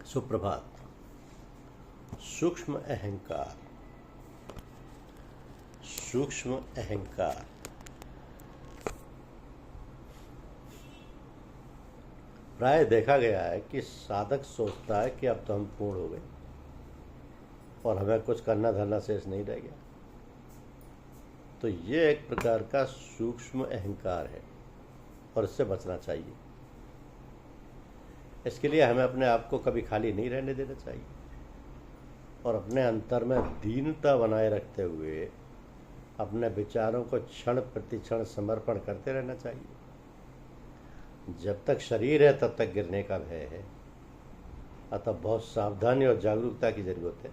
सुप्रभात। सूक्ष्म अहंकार। सूक्ष्म अहंकार प्राय देखा गया है कि साधक सोचता है कि अब तो हम पूर्ण हो गए और हमें कुछ करना धरना शेष नहीं रह गया। तो ये एक प्रकार का सूक्ष्म अहंकार है और इससे बचना चाहिए। इसके लिए हमें अपने आप को कभी खाली नहीं रहने देना चाहिए और अपने अंतर में दीनता बनाए रखते हुए अपने विचारों को क्षण प्रतिक्षण समर्पण करते रहना चाहिए। जब तक शरीर है तब तक गिरने का भय है, अतः बहुत सावधानी और जागरूकता की जरूरत है।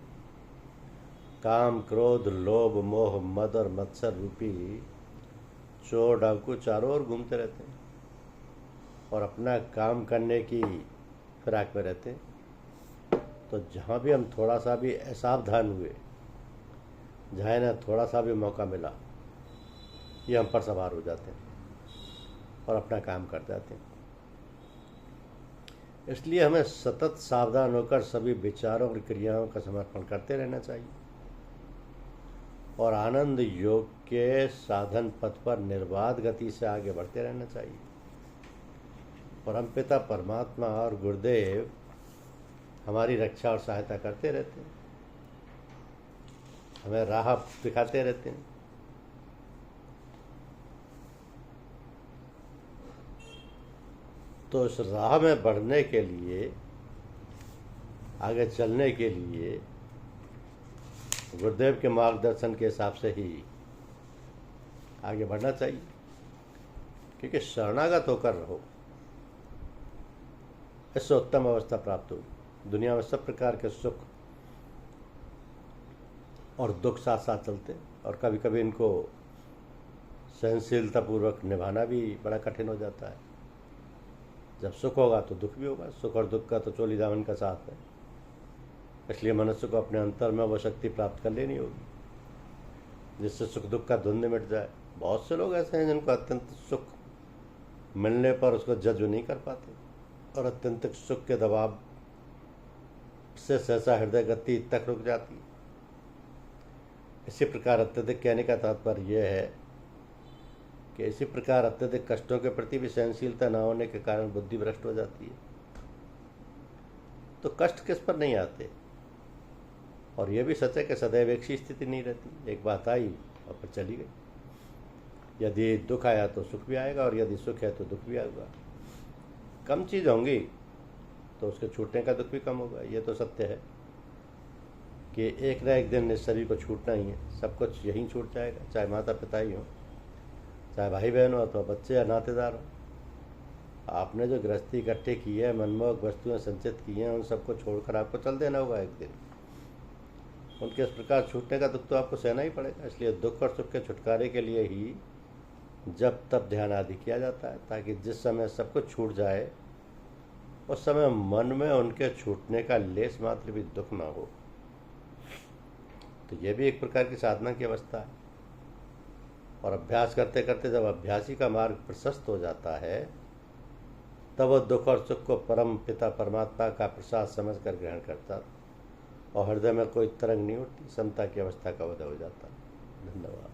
काम, क्रोध, लोभ, मोह, मद और मत्सर रूपी चोर डाकू चारों ओर घूमते रहते हैं और अपना काम करने की फिराक में रहते हैं। तो जहाँ भी हम थोड़ा सा भी असावधान हुए, जहाँ इन्हें थोड़ा सा भी मौका मिला, ये हम पर सवार हो जाते हैं और अपना काम कर जाते हैं। इसलिए हमें सतत सावधान होकर सभी विचारों और क्रियाओं का समर्पण करते रहना चाहिए और आनंद योग के साधन पथ पर निर्बाध गति से आगे बढ़ते रहना चाहिए। परमपिता परमात्मा और गुरुदेव हमारी रक्षा और सहायता करते रहते हैं, हमें राह दिखाते रहते हैं। तो इस राह में बढ़ने के लिए, आगे चलने के लिए गुरुदेव के मार्गदर्शन के हिसाब से ही आगे बढ़ना चाहिए, क्योंकि शरणागत होकर रहो, इससे उत्तम अवस्था प्राप्त होगी। दुनिया में सब प्रकार के सुख और दुख साथ साथ चलते और कभी कभी इनको सहनशीलता पूर्वक निभाना भी बड़ा कठिन हो जाता है। जब सुख होगा तो दुख भी होगा, सुख और दुख का तो चोली दामन का साथ है। इसलिए मनुष्य को अपने अंतर में वो शक्ति प्राप्त कर लेनी होगी जिससे सुख दुख का धुंध मिट जाए। बहुत से लोग ऐसे हैं जिनको अत्यंत सुख मिलने पर उसको जज नहीं कर पाते और अत्यंत सुख के दबाव से सहसा हृदय गति तक रुक जाती है। इसी प्रकार अत्यधिक कहने का तात्पर्य यह है कि इसी प्रकार अत्यधिक कष्टों के प्रति भी सहनशीलता न होने के कारण बुद्धि भ्रष्ट हो जाती है। तो कष्ट किस पर नहीं आते, और यह भी सच है कि सदैव एक सी स्थिति नहीं रहती। एक बात आई और फिर चली गई। यदि दुख आया तो सुख भी आएगा और यदि सुख है तो दुख भी आएगा। कम चीज़ होंगी तो उसके छूटने का दुख भी कम होगा। ये तो सत्य है कि एक न एक दिन इस शरीर को छूटना ही है। सब कुछ यहीं छूट जाएगा, चाहे माता पिता ही हो, चाहे भाई बहन हो अथवा बच्चे या नातेदार हो। आपने जो गृहस्थी इकट्ठी की है, मनमोहक वस्तुएं संचित की हैं, उन सबको छोड़कर आपको चल देना होगा एक दिन। उनके इस प्रकार छूटने का दुख तो आपको सहना ही पड़ेगा। इसलिए दुख और सुख के छुटकारे के लिए ही जब तब ध्यान आदि किया जाता है, ताकि जिस समय सब कुछ छूट जाए उस समय मन में उनके छूटने का लेस मात्र भी दुख ना हो। तो यह भी एक प्रकार की साधना की अवस्था है। और अभ्यास करते करते जब अभ्यासी का मार्ग प्रशस्त हो जाता है, तब वह दुख और सुख को परम पिता परमात्मा का प्रसाद समझकर ग्रहण करता और हृदय में कोई तरंग नहीं उठती, समता की अवस्था का उदय हो जाता। धन्यवाद।